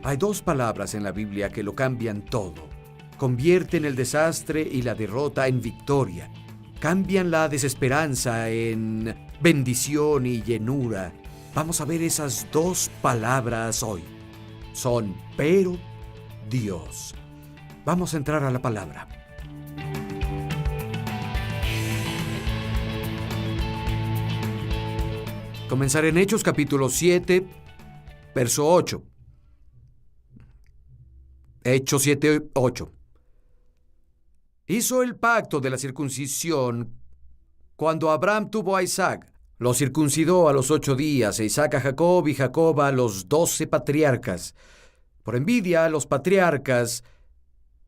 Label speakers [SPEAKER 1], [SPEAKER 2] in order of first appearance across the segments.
[SPEAKER 1] Hay dos palabras en la Biblia que lo cambian todo. Convierten el desastre y la derrota en victoria. Cambian la desesperanza en bendición y llenura. Vamos a ver esas dos palabras hoy. Son pero Dios. Vamos a entrar a la palabra. Comenzar en Hechos capítulo 7, verso 8. Hechos 7, 8. Hizo el pacto de la circuncisión cuando Abraham tuvo a Isaac. Lo circuncidó a los 8 días, e Isaac a Jacob y Jacob a los 12 patriarcas. Por envidia, los patriarcas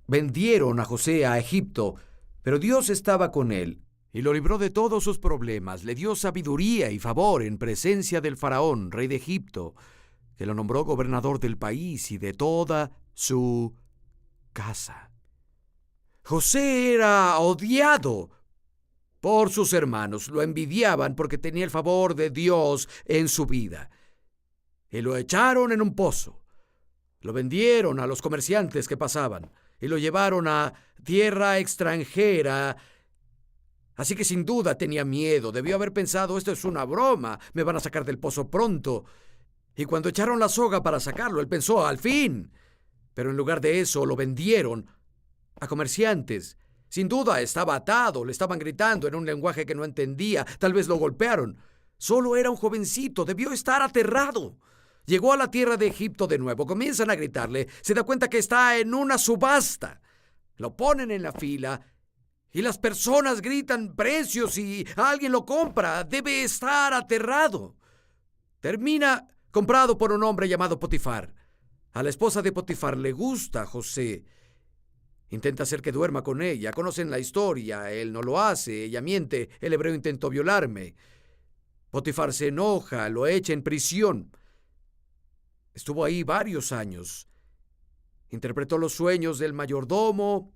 [SPEAKER 1] vendieron a José a Egipto, pero Dios estaba con él y lo libró de todos sus problemas. Le dio sabiduría y favor en presencia del faraón, rey de Egipto, que lo nombró gobernador del país y de toda su casa. José era odiado por sus hermanos. Lo envidiaban porque tenía el favor de Dios en su vida. Y lo echaron en un pozo. Lo vendieron a los comerciantes que pasaban y lo llevaron a tierra extranjera. Así que sin duda tenía miedo. Debió haber pensado, esto es una broma, me van a sacar del pozo pronto. Y cuando echaron la soga para sacarlo, él pensó, al fin. Pero en lugar de eso, lo vendieron a comerciantes. Sin duda estaba atado, le estaban gritando en un lenguaje que no entendía, tal vez lo golpearon. Solo era un jovencito, debió estar aterrado. Llegó a la tierra de Egipto de nuevo, comienzan a gritarle, se da cuenta que está en una subasta. Lo ponen en la fila y las personas gritan precios y alguien lo compra, debe estar aterrado. Termina comprado por un hombre llamado Potifar. A la esposa de Potifar le gusta José. Intenta hacer que duerma con ella. Conocen la historia. Él no lo hace. Ella miente. El hebreo intentó violarme. Potifar se enoja. Lo echa en prisión. Estuvo ahí varios años. Interpretó los sueños del mayordomo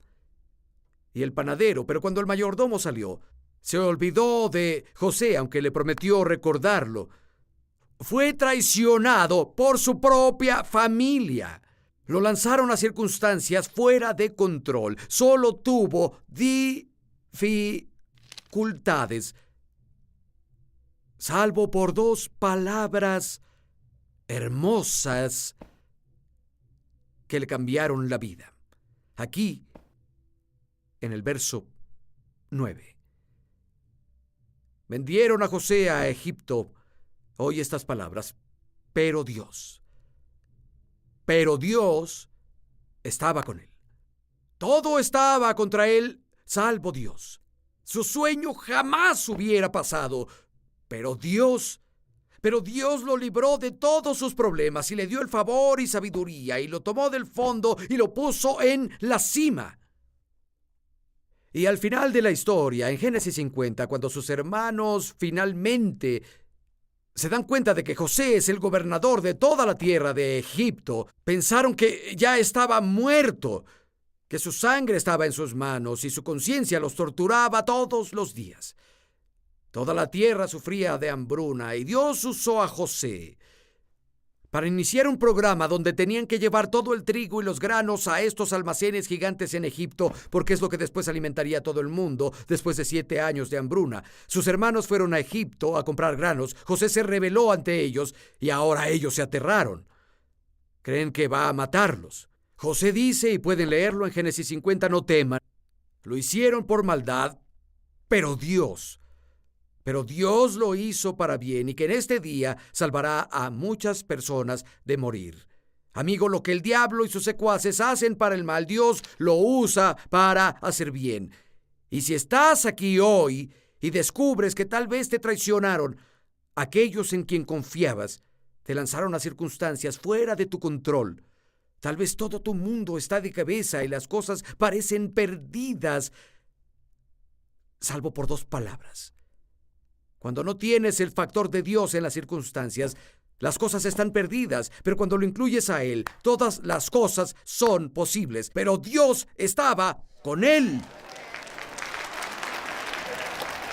[SPEAKER 1] y el panadero. Pero cuando el mayordomo salió, se olvidó de José, aunque le prometió recordarlo. Fue traicionado por su propia familia. Lo lanzaron a circunstancias fuera de control. Solo tuvo dificultades, salvo por dos palabras hermosas que le cambiaron la vida. Aquí, en el verso 9. Vendieron a José a Egipto. Oye estas palabras, pero Dios estaba con él. Todo estaba contra él, salvo Dios. Su sueño jamás hubiera pasado, pero Dios lo libró de todos sus problemas y le dio el favor y sabiduría y lo tomó del fondo y lo puso en la cima. Y al final de la historia, en Génesis 50, cuando sus hermanos finalmente se dan cuenta de que José es el gobernador de toda la tierra de Egipto, pensaron que ya estaba muerto, que su sangre estaba en sus manos y su conciencia los torturaba todos los días. Toda la tierra sufría de hambruna y Dios usó a José para iniciar un programa donde tenían que llevar todo el trigo y los granos a estos almacenes gigantes en Egipto, porque es lo que después alimentaría a todo el mundo después de 7 años de hambruna. Sus hermanos fueron a Egipto a comprar granos. José se rebeló ante ellos y ahora ellos se aterraron. Creen que va a matarlos. José dice, y pueden leerlo en Génesis 50, no teman. Lo hicieron por maldad, pero Dios lo hizo para bien y que en este día salvará a muchas personas de morir. Amigo, lo que el diablo y sus secuaces hacen para el mal, Dios lo usa para hacer bien. Y si estás aquí hoy y descubres que tal vez te traicionaron, aquellos en quien confiabas te lanzaron a circunstancias fuera de tu control. Tal vez todo tu mundo está de cabeza y las cosas parecen perdidas, salvo por dos palabras. Cuando no tienes el factor de Dios en las circunstancias, las cosas están perdidas, pero cuando lo incluyes a Él, todas las cosas son posibles. Pero Dios estaba con él.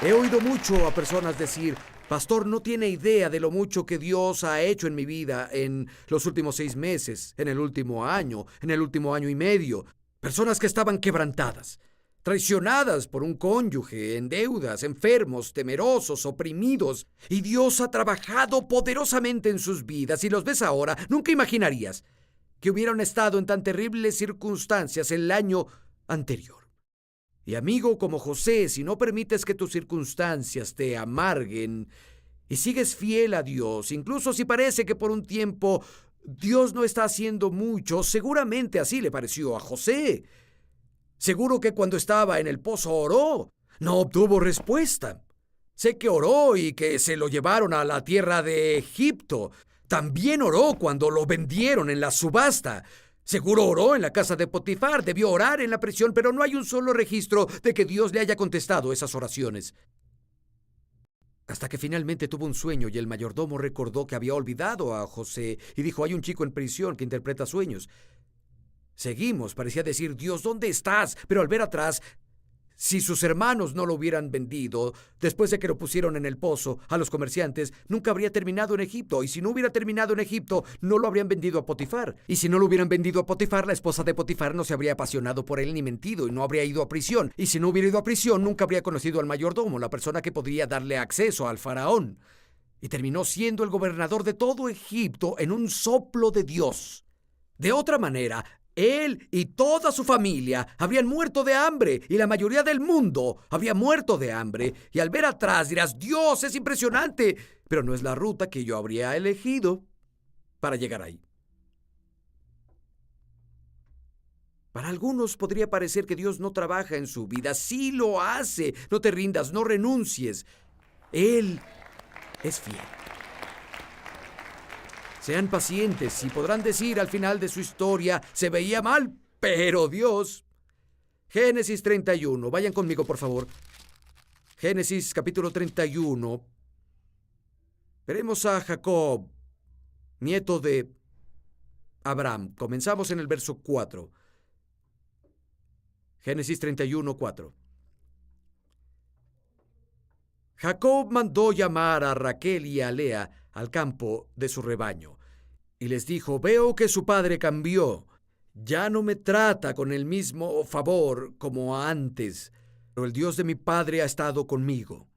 [SPEAKER 1] He oído mucho a personas decir, Pastor, no tiene idea de lo mucho que Dios ha hecho en mi vida en los últimos 6 meses, en el último año y medio. Personas que estaban quebrantadas, traicionadas por un cónyuge, en deudas, enfermos, temerosos, oprimidos. Y Dios ha trabajado poderosamente en sus vidas. Y los ves ahora, nunca imaginarías que hubieran estado en tan terribles circunstancias el año anterior. Y amigo, como José, si no permites que tus circunstancias te amarguen y sigues fiel a Dios, incluso si parece que por un tiempo Dios no está haciendo mucho, seguramente así le pareció a José. Seguro que cuando estaba en el pozo oró, no obtuvo respuesta. Sé que oró y que se lo llevaron a la tierra de Egipto. También oró cuando lo vendieron en la subasta. Seguro oró en la casa de Potifar, debió orar en la prisión, pero no hay un solo registro de que Dios le haya contestado esas oraciones. Hasta que finalmente tuvo un sueño y el mayordomo recordó que había olvidado a José y dijo, hay un chico en prisión que interpreta sueños. Seguimos, parecía decir, Dios, ¿dónde estás? Pero al ver atrás, si sus hermanos no lo hubieran vendido, después de que lo pusieron en el pozo a los comerciantes, nunca habría terminado en Egipto. Y si no hubiera terminado en Egipto, no lo habrían vendido a Potifar. Y si no lo hubieran vendido a Potifar, la esposa de Potifar no se habría apasionado por él ni mentido y no habría ido a prisión. Y si no hubiera ido a prisión, nunca habría conocido al mayordomo, la persona que podría darle acceso al faraón. Y terminó siendo el gobernador de todo Egipto en un soplo de Dios. De otra manera, él y toda su familia habrían muerto de hambre y la mayoría del mundo habría muerto de hambre. Y al ver atrás dirás, Dios, es impresionante, pero no es la ruta que yo habría elegido para llegar ahí. Para algunos podría parecer que Dios no trabaja en su vida. Sí lo hace. No te rindas, no renuncies. Él es fiel. Sean pacientes y podrán decir al final de su historia, se veía mal, pero Dios. Génesis 31, vayan conmigo por favor. Génesis capítulo 31. Veremos a Jacob, nieto de Abraham. Comenzamos en el verso 4. Génesis 31, 4. Jacob mandó llamar a Raquel y a Lea al campo de su rebaño, y les dijo, veo que su padre cambió, ya no me trata con el mismo favor como antes, pero el Dios de mi padre ha estado conmigo.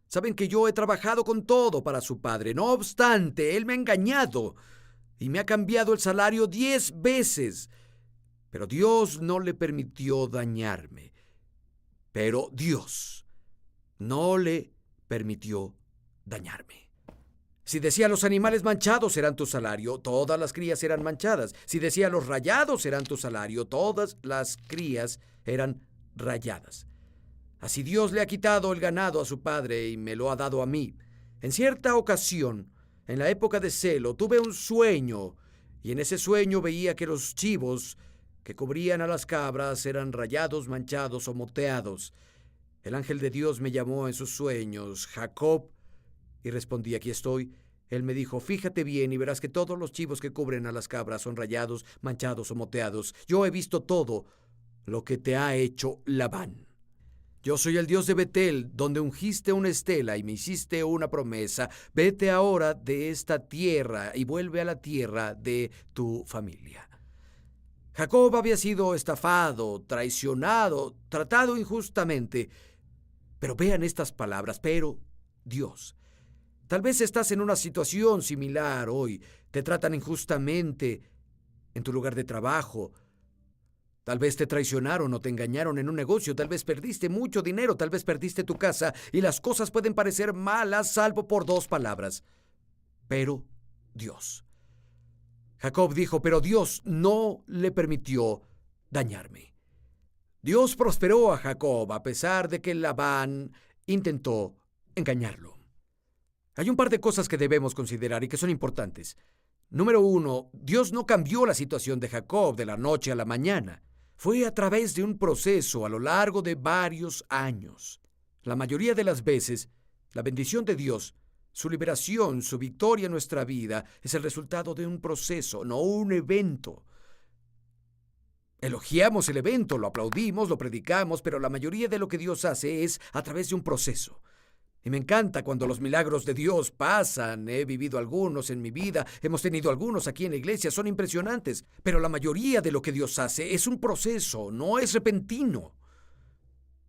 [SPEAKER 1] Saben que yo he trabajado con todo para su padre, no obstante, él me ha engañado y me ha cambiado el salario 10 veces, pero Dios no le permitió dañarme. Pero Dios no le permitió dañarme. Si decía los animales manchados serán tu salario, todas las crías eran manchadas. Si decía los rayados serán tu salario, todas las crías eran rayadas. Así Dios le ha quitado el ganado a su padre y me lo ha dado a mí. En cierta ocasión, en la época de celo, tuve un sueño, y en ese sueño veía que los chivos que cubrían a las cabras eran rayados, manchados o moteados. El ángel de Dios me llamó en sus sueños, Jacob, y respondí, aquí estoy. Él me dijo, fíjate bien y verás que todos los chivos que cubren a las cabras son rayados, manchados o moteados. Yo he visto todo lo que te ha hecho Labán. Yo soy el Dios de Betel, donde ungiste una estela y me hiciste una promesa. Vete ahora de esta tierra y vuelve a la tierra de tu familia. Jacob había sido estafado, traicionado, tratado injustamente. Pero vean estas palabras, pero Dios. Tal vez estás en una situación similar hoy. Te tratan injustamente en tu lugar de trabajo. Tal vez te traicionaron o te engañaron en un negocio. Tal vez perdiste mucho dinero. Tal vez perdiste tu casa. Y las cosas pueden parecer malas salvo por 2 palabras. Pero Dios. Jacob dijo, pero Dios no le permitió dañarme. Dios prosperó a Jacob a pesar de que Labán intentó engañarlo. Hay un par de cosas que debemos considerar y que son importantes. Número 1, Dios no cambió la situación de Jacob de la noche a la mañana. Fue a través de un proceso a lo largo de varios años. La mayoría de las veces, la bendición de Dios, su liberación, su victoria en nuestra vida, es el resultado de un proceso, no un evento. Elogiamos el evento, lo aplaudimos, lo predicamos, pero la mayoría de lo que Dios hace es a través de un proceso. Y me encanta cuando los milagros de Dios pasan. He vivido algunos en mi vida, hemos tenido algunos aquí en la iglesia, son impresionantes. Pero la mayoría de lo que Dios hace es un proceso, no es repentino.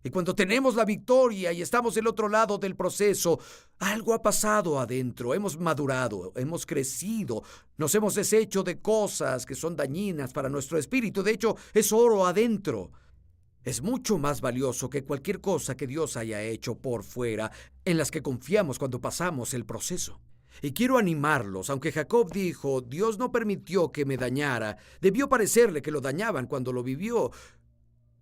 [SPEAKER 1] Y cuando tenemos la victoria y estamos del otro lado del proceso, algo ha pasado adentro, hemos madurado, hemos crecido, nos hemos deshecho de cosas que son dañinas para nuestro espíritu. De hecho, es oro adentro. Es mucho más valioso que cualquier cosa que Dios haya hecho por fuera, en las que confiamos cuando pasamos el proceso. Y quiero animarlos, aunque Jacob dijo, Dios no permitió que me dañara, debió parecerle que lo dañaban cuando lo vivió.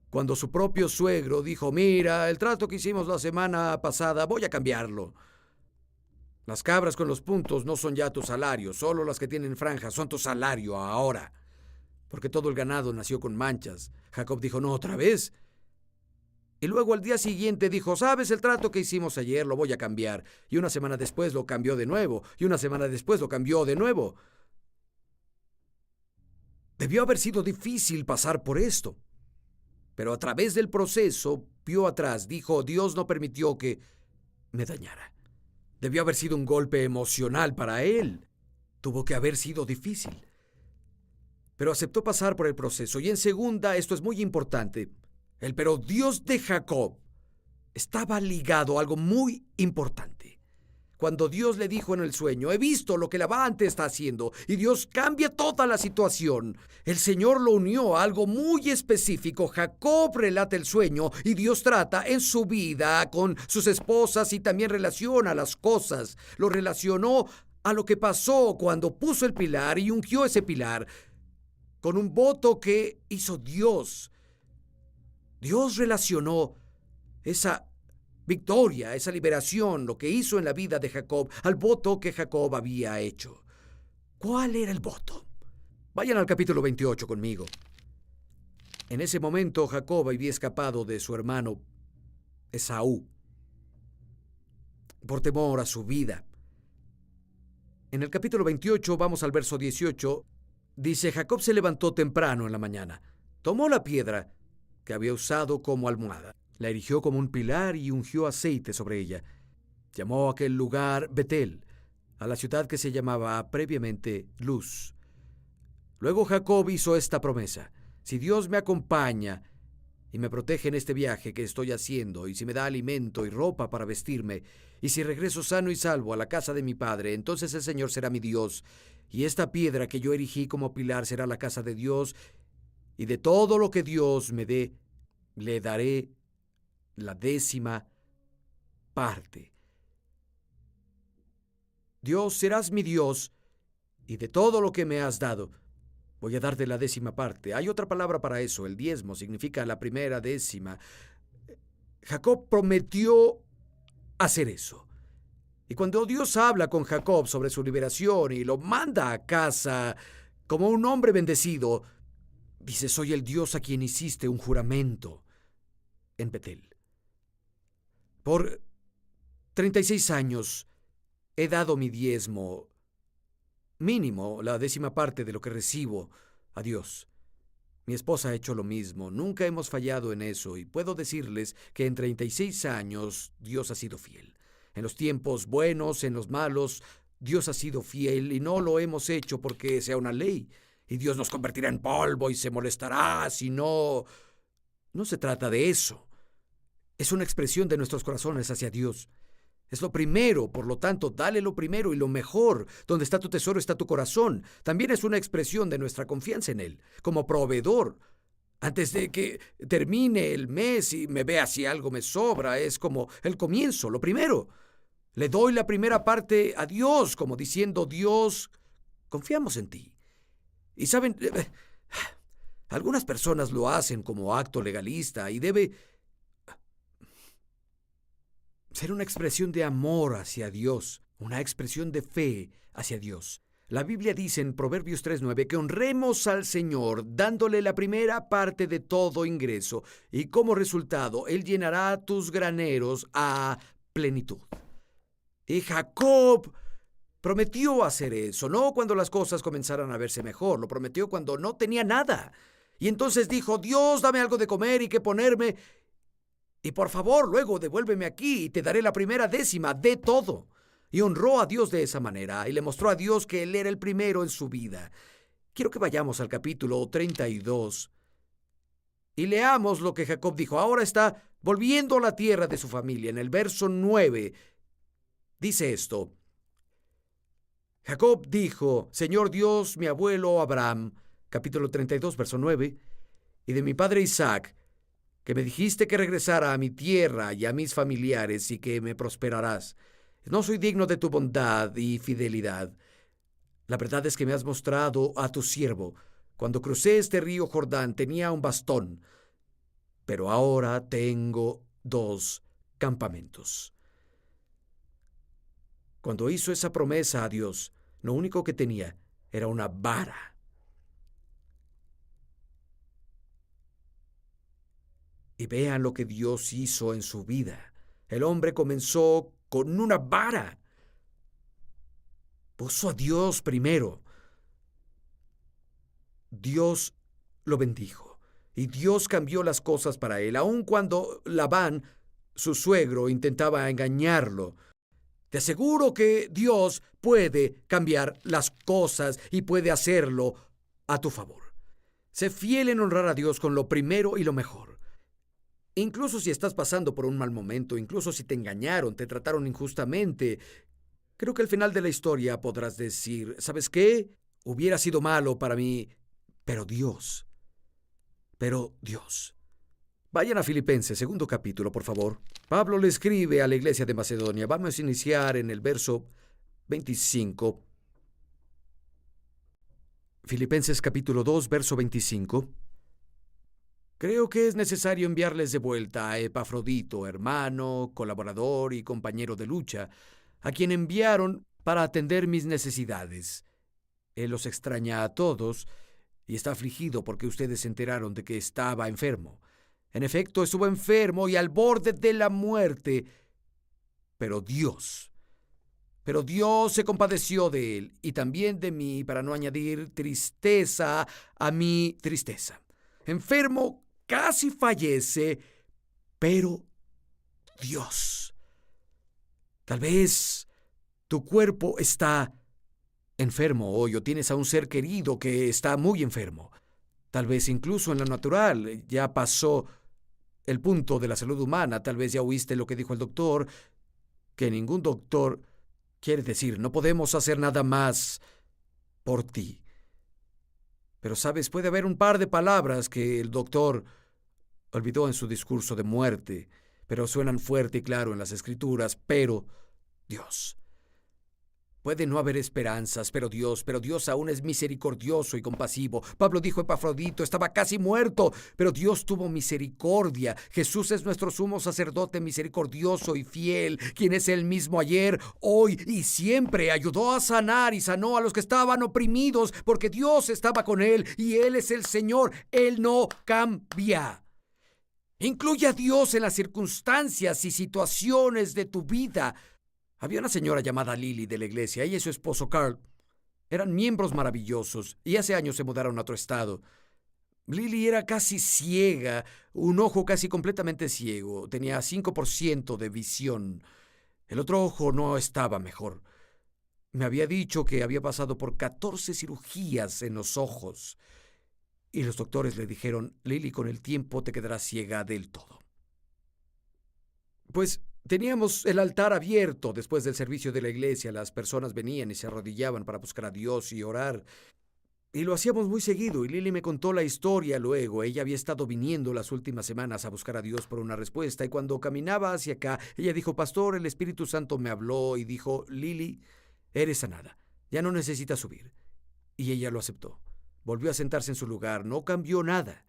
[SPEAKER 1] Cuando su propio suegro dijo, mira, el trato que hicimos la semana pasada, voy a cambiarlo. Las cabras con los puntos no son ya tu salario, solo las que tienen franjas son tu salario ahora. Porque todo el ganado nació con manchas. Jacob dijo, no, ¿otra vez? Y luego al día siguiente dijo, ¿sabes el trato que hicimos ayer? Lo voy a cambiar. Y una semana después lo cambió de nuevo. Y una semana después lo cambió de nuevo. Debió haber sido difícil pasar por esto. Pero a través del proceso, vio atrás, dijo, Dios no permitió que me dañara. Debió haber sido un golpe emocional para él. Tuvo que haber sido difícil. Pero aceptó pasar por el proceso. Y en segunda, esto es muy importante, el pero Dios de Jacob estaba ligado a algo muy importante. Cuando Dios le dijo en el sueño, he visto lo que Labán te está haciendo, y Dios cambia toda la situación. El Señor lo unió a algo muy específico. Jacob relata el sueño y Dios trata en su vida con sus esposas y también relaciona las cosas. Lo relacionó a lo que pasó cuando puso el pilar y ungió ese pilar con un voto que hizo Dios. Dios relacionó esa victoria, esa liberación, lo que hizo en la vida de Jacob, al voto que Jacob había hecho. ¿Cuál era el voto? Vayan al capítulo 28 conmigo. En ese momento Jacob había escapado de su hermano Esaú por temor a su vida. En el capítulo 28, vamos al verso 18, dice, Jacob se levantó temprano en la mañana, tomó la piedra que había usado como almohada, la erigió como un pilar y ungió aceite sobre ella. Llamó a aquel lugar Betel, a la ciudad que se llamaba previamente Luz. Luego Jacob hizo esta promesa, si Dios me acompaña y me protege en este viaje que estoy haciendo, y si me da alimento y ropa para vestirme, y si regreso sano y salvo a la casa de mi padre, entonces el Señor será mi Dios, y esta piedra que yo erigí como pilar será la casa de Dios, y de todo lo que Dios me dé, le daré la 10ª parte. Dios, serás mi Dios, y de todo lo que me has dado, voy a darte la 10ª parte. Hay otra palabra para eso, el diezmo, significa la primera décima. Jacob prometió hacer eso. Y cuando Dios habla con Jacob sobre su liberación y lo manda a casa como un hombre bendecido, dice, soy el Dios a quien hiciste un juramento en Betel. Por 36 años he dado mi diezmo mínimo, la 10ª parte de lo que recibo, a Dios. Mi esposa ha hecho lo mismo, nunca hemos fallado en eso, y puedo decirles que en 36 años Dios ha sido fiel. En los tiempos buenos, en los malos, Dios ha sido fiel, y no lo hemos hecho porque sea una ley, y Dios nos convertirá en polvo y se molestará si no. No se trata de eso. Es una expresión de nuestros corazones hacia Dios. Es lo primero, por lo tanto, dale lo primero y lo mejor. Donde está tu tesoro está tu corazón. También es una expresión de nuestra confianza en Él, como proveedor. Antes de que termine el mes y me vea si algo me sobra, es como el comienzo, lo primero. Le doy la primera parte a Dios, como diciendo, Dios, confiamos en ti. Y saben, algunas personas lo hacen como acto legalista y debe ser una expresión de amor hacia Dios, una expresión de fe hacia Dios. La Biblia dice en Proverbios 3:9 que honremos al Señor dándole la primera parte de todo ingreso, y como resultado Él llenará tus graneros a plenitud. Y Jacob prometió hacer eso, no cuando las cosas comenzaran a verse mejor, lo prometió cuando no tenía nada. Y entonces dijo, Dios, dame algo de comer y que ponerme. Y por favor, luego devuélveme aquí y te daré la primera décima de todo. Y honró a Dios de esa manera y le mostró a Dios que él era el primero en su vida. Quiero que vayamos al capítulo 32 y leamos lo que Jacob dijo. Ahora está volviendo a la tierra de su familia. En el verso 9 dice esto. Jacob dijo: Señor Dios, mi abuelo Abraham, capítulo 32, verso 9, y de mi padre Isaac, que me dijiste que regresara a mi tierra y a mis familiares y que me prosperarás. No soy digno de tu bondad y fidelidad. La verdad es que me has mostrado a tu siervo. Cuando crucé este río Jordán tenía un bastón, pero ahora tengo 2 campamentos. Cuando hizo esa promesa a Dios, lo único que tenía era una vara. Y vean lo que Dios hizo en su vida. El hombre comenzó con una vara. Puso a Dios primero. Dios lo bendijo. Y Dios cambió las cosas para él, aun cuando Labán, su suegro, intentaba engañarlo. Te aseguro que Dios puede cambiar las cosas y puede hacerlo a tu favor. Sé fiel en honrar a Dios con lo primero y lo mejor. Incluso si estás pasando por un mal momento, incluso si te engañaron, te trataron injustamente, creo que al final de la historia podrás decir: ¿sabes qué? Hubiera sido malo para mí, pero Dios. Vayan a Filipenses, 2 capítulo, por favor. Pablo le escribe a la iglesia de Macedonia. Vamos a iniciar en el verso 25. Filipenses capítulo 2, verso 25. Creo que es necesario enviarles de vuelta a Epafrodito, hermano, colaborador y compañero de lucha, a quien enviaron para atender mis necesidades. Él los extraña a todos y está afligido porque ustedes se enteraron de que estaba enfermo. En efecto, estuvo enfermo y al borde de la muerte, pero Dios se compadeció de él y también de mí, para no añadir tristeza a mi tristeza. Enfermo, casi fallece, pero Dios. Tal vez tu cuerpo está enfermo hoy o tienes a un ser querido que está muy enfermo. Tal vez incluso en lo natural ya pasó el punto de la salud humana. Tal vez ya oíste lo que dijo el doctor, que ningún doctor quiere decir: no podemos hacer nada más por ti. Pero sabes, puede haber un par de palabras que el doctor olvidó en su discurso de muerte, pero suenan fuerte y claro en las Escrituras. Pero Dios. Puede no haber esperanzas, pero Dios aún es misericordioso y compasivo. Pablo dijo: Epafrodito estaba casi muerto, pero Dios tuvo misericordia. Jesús es nuestro sumo sacerdote misericordioso y fiel, quien es el mismo ayer, hoy y siempre. Ayudó a sanar y sanó a los que estaban oprimidos, porque Dios estaba con él y Él es el Señor. Él no cambia. Incluye a Dios en las circunstancias y situaciones de tu vida. Había una señora llamada Lily de la iglesia. Ella y su esposo Carl eran miembros maravillosos y hace años se mudaron a otro estado. Lily era casi ciega, un ojo casi completamente ciego. Tenía 5% de visión. El otro ojo no estaba mejor. Me había dicho que había pasado por 14 cirugías en los ojos. Y los doctores le dijeron: Lily, con el tiempo te quedarás ciega del todo. Pues teníamos el altar abierto después del servicio de la iglesia. Las personas venían y se arrodillaban para buscar a Dios y orar. Y lo hacíamos muy seguido, y Lily me contó la historia luego. Ella había estado viniendo las últimas semanas a buscar a Dios por una respuesta, y cuando caminaba hacia acá, ella dijo: Pastor, el Espíritu Santo me habló y dijo: Lily, eres sanada, ya no necesitas subir. Y ella lo aceptó. Volvió a sentarse en su lugar, no cambió nada.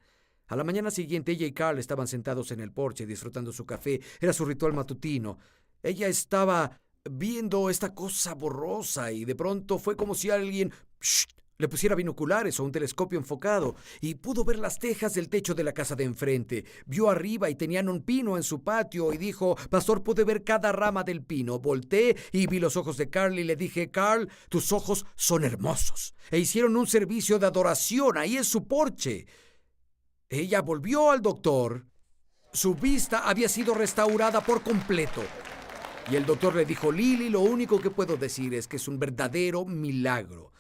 [SPEAKER 1] A la mañana siguiente, ella y Carl estaban sentados en el porche disfrutando su café. Era su ritual matutino. Ella estaba viendo esta cosa borrosa y de pronto fue como si alguien le pusiera binoculares o un telescopio enfocado y pudo ver las tejas del techo de la casa de enfrente. Vio arriba y tenían un pino en su patio y dijo: Pastor, pude ver cada rama del pino. Volté y vi los ojos de Carl y le dije: Carl, tus ojos son hermosos. E hicieron un servicio de adoración ahí en su porche. Ella volvió al doctor Su vista había sido restaurada por completo. Y el doctor le dijo: Lily, lo único que puedo decir es que es un verdadero milagro.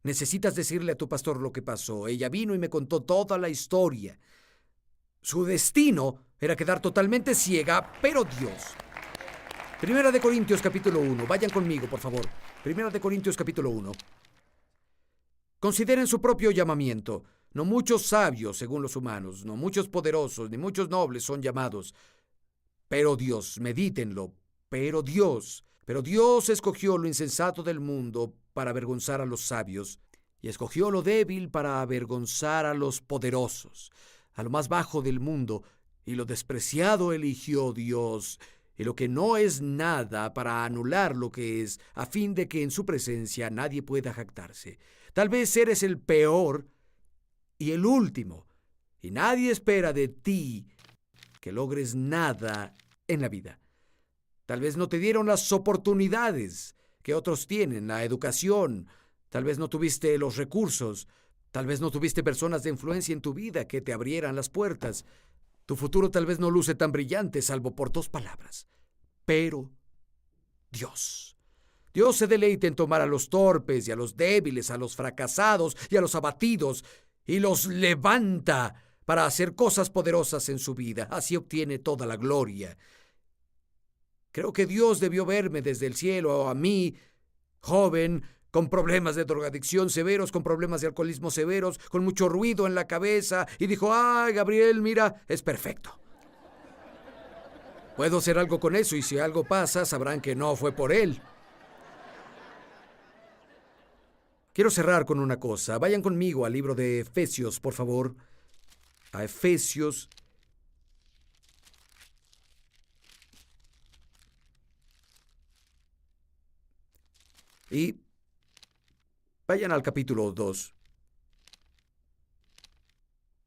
[SPEAKER 1] Necesitas decirle a tu pastor lo que pasó. Ella vino y me contó toda la historia. Su destino era quedar totalmente ciega, pero Dios. Primera de Corintios capítulo 1. Vayan conmigo, por favor. Primera de Corintios capítulo 1. Consideren su propio llamamiento. No muchos sabios, según los humanos, no muchos poderosos, ni muchos nobles son llamados. Pero Dios, medítenlo. Pero Dios escogió lo insensato del mundo para avergonzar a los sabios, y escogió lo débil para avergonzar a los poderosos, a lo más bajo del mundo, y lo despreciado eligió Dios, y lo que no es nada para anular lo que es, a fin de que en su presencia nadie pueda jactarse. Tal vez eres el peor y el último, y nadie espera de ti que logres nada en la vida. Tal vez no te dieron las oportunidades que otros tienen, la educación. Tal vez no tuviste los recursos. Tal vez no tuviste personas de influencia en tu vida que te abrieran las puertas. Tu futuro tal vez no luce tan brillante, salvo por 2 palabras. Pero Dios. Dios se deleita en tomar a los torpes y a los débiles, a los fracasados y a los abatidos, y los levanta para hacer cosas poderosas en su vida. Así obtiene toda la gloria. Creo que Dios debió verme desde el cielo a mí, joven, con problemas de drogadicción severos, con problemas de alcoholismo severos, con mucho ruido en la cabeza, y dijo: ¡ay, Gabriel, mira, es perfecto! Puedo hacer algo con eso, y si algo pasa, sabrán que no fue por él. Quiero cerrar con una cosa. Vayan conmigo al libro de Efesios, por favor. A Efesios. Y vayan al capítulo 2.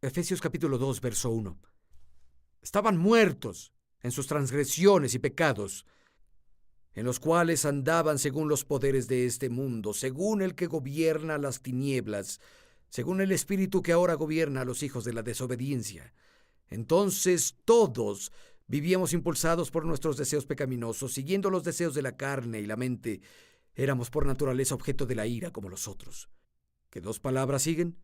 [SPEAKER 1] Efesios capítulo 2, verso 1. Estaban muertos en sus transgresiones y pecados, en los cuales andaban según los poderes de este mundo, según el que gobierna las tinieblas, según el espíritu que ahora gobierna a los hijos de la desobediencia. Entonces todos vivíamos impulsados por nuestros deseos pecaminosos, siguiendo los deseos de la carne y la mente. Éramos por naturaleza objeto de la ira como los otros. ¿Qué 2 palabras siguen?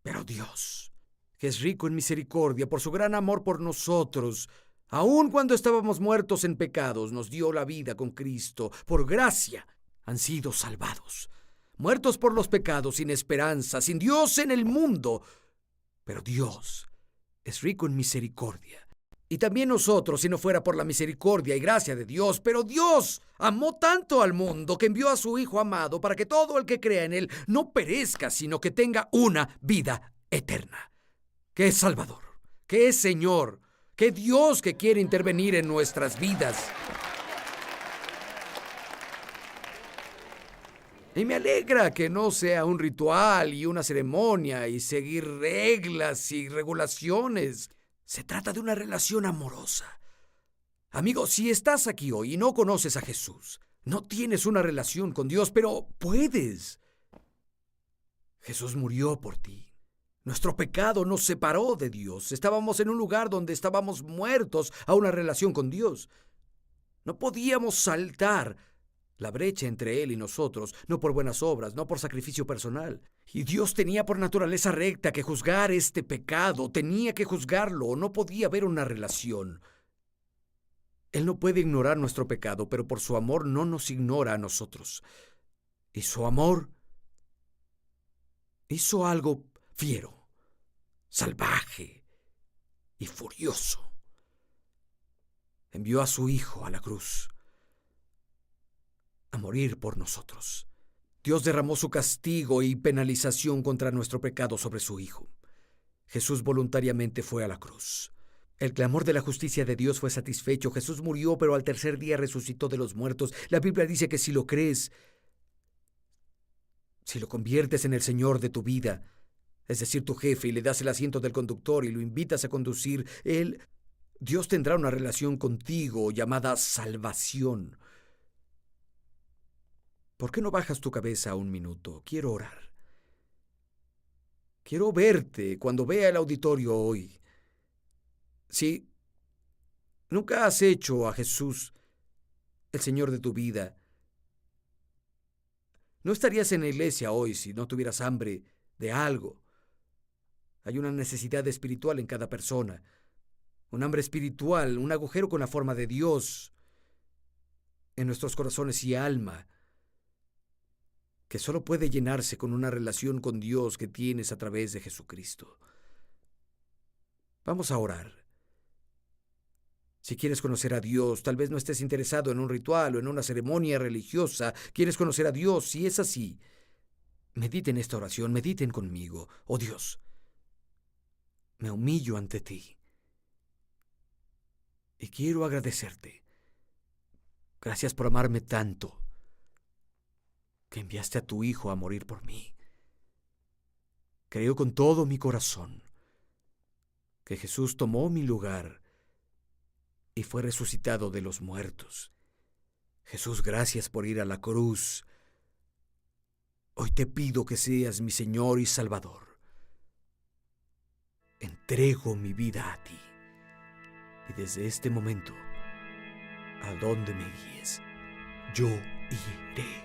[SPEAKER 1] Pero Dios, que es rico en misericordia, por su gran amor por nosotros, aun cuando estábamos muertos en pecados, nos dio la vida con Cristo. Por gracia han sido salvados. Muertos por los pecados, sin esperanza, sin Dios en el mundo. Pero Dios es rico en misericordia. Y también nosotros, si no fuera por la misericordia y gracia de Dios. Pero Dios amó tanto al mundo que envió a su Hijo amado para que todo el que crea en Él no perezca, sino que tenga una vida eterna. Que es Salvador, que es Señor, que Dios que quiere intervenir en nuestras vidas. Y me alegra que no sea un ritual y una ceremonia y seguir reglas y regulaciones. Se trata de una relación amorosa. Amigo, si estás aquí hoy y no conoces a Jesús, no tienes una relación con Dios, pero puedes. Jesús murió por ti. Nuestro pecado nos separó de Dios. Estábamos en un lugar donde estábamos muertos a una relación con Dios. No podíamos saltar la brecha entre Él y nosotros, no por buenas obras, no por sacrificio personal. Y Dios tenía por naturaleza recta que juzgar este pecado, tenía que juzgarlo, no podía haber una relación. Él no puede ignorar nuestro pecado, pero por su amor no nos ignora a nosotros. Y su amor hizo algo fiero, salvaje y furioso. Envió a su Hijo a la cruz a morir por nosotros. Dios derramó su castigo y penalización contra nuestro pecado sobre su Hijo. Jesús voluntariamente fue a la cruz. El clamor de la justicia de Dios fue satisfecho. Jesús murió, pero al 3er día resucitó de los muertos. La Biblia dice que si lo crees, si lo conviertes en el Señor de tu vida, es decir, tu jefe, y le das el asiento del conductor y lo invitas a conducir, Dios tendrá una relación contigo llamada salvación. ¿Por qué no bajas tu cabeza un minuto? Quiero orar. Quiero verte cuando vea el auditorio hoy. Si nunca has hecho a Jesús el Señor de tu vida, no estarías en la iglesia hoy si no tuvieras hambre de algo. Hay una necesidad espiritual en cada persona, un hambre espiritual, un agujero con la forma de Dios en nuestros corazones y alma, que solo puede llenarse con una relación con Dios que tienes a través de Jesucristo. Vamos a orar. Si quieres conocer a Dios, tal vez no estés interesado en un ritual o en una ceremonia religiosa. Quieres conocer a Dios. Si es así, mediten esta oración, mediten conmigo. Oh Dios, me humillo ante ti y quiero agradecerte. Gracias por amarme tanto, que enviaste a tu Hijo a morir por mí. Creo con todo mi corazón que Jesús tomó mi lugar y fue resucitado de los muertos. Jesús, gracias por ir a la cruz. Hoy te pido que seas mi Señor y Salvador. Entrego mi vida a ti. Y desde este momento, a donde me guíes, yo iré.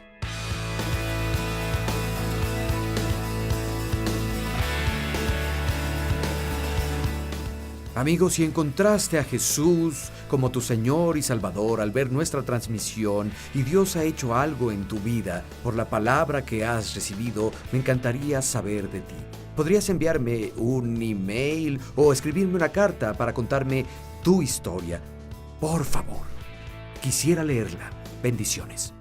[SPEAKER 1] Amigos, si encontraste a Jesús como tu Señor y Salvador al ver nuestra transmisión y Dios ha hecho algo en tu vida por la palabra que has recibido, me encantaría saber de ti. Podrías enviarme un email o escribirme una carta para contarme tu historia. Por favor, quisiera leerla. Bendiciones.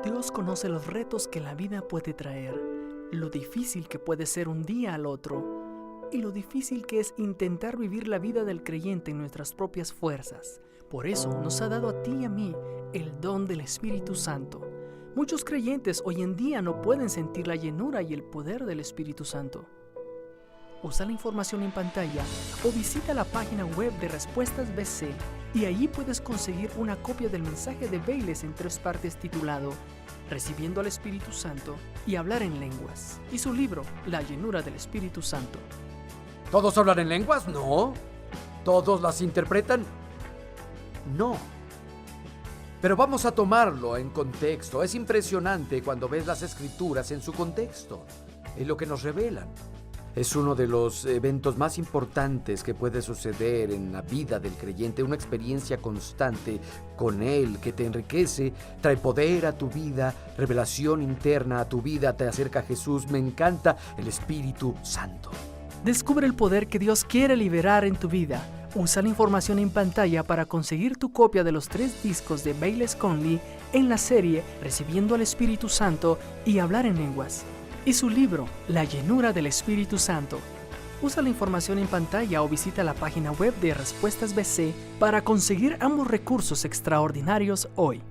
[SPEAKER 2] Dios conoce los retos que la vida puede traer, lo difícil que puede ser un día al otro, y lo difícil que es intentar vivir la vida del creyente en nuestras propias fuerzas. Por eso nos ha dado a ti y a mí el don del Espíritu Santo. Muchos creyentes hoy en día no pueden sentir la llenura y el poder del Espíritu Santo. Usa la información en pantalla o visita la página web de Respuestas BC y allí puedes conseguir una copia del mensaje de Bayless en 3 partes titulado Recibiendo al Espíritu Santo y Hablar en Lenguas, y su libro La Llenura del Espíritu Santo.
[SPEAKER 1] ¿Todos hablan en lenguas? No. ¿Todos las interpretan? No. Pero vamos a tomarlo en contexto. Es impresionante cuando ves las Escrituras en su contexto, en lo que nos revelan. Es uno de los eventos más importantes que puede suceder en la vida del creyente, una experiencia constante con Él que te enriquece, trae poder a tu vida, revelación interna a tu vida, te acerca a Jesús. Me encanta el Espíritu Santo.
[SPEAKER 2] Descubre el poder que Dios quiere liberar en tu vida. Usa la información en pantalla para conseguir tu copia de los 3 discos de Bayless Conley en la serie Recibiendo al Espíritu Santo y Hablar en Lenguas, y su libro La Llenura del Espíritu Santo. Usa la información en pantalla o visita la página web de Respuestas BC para conseguir ambos recursos extraordinarios hoy.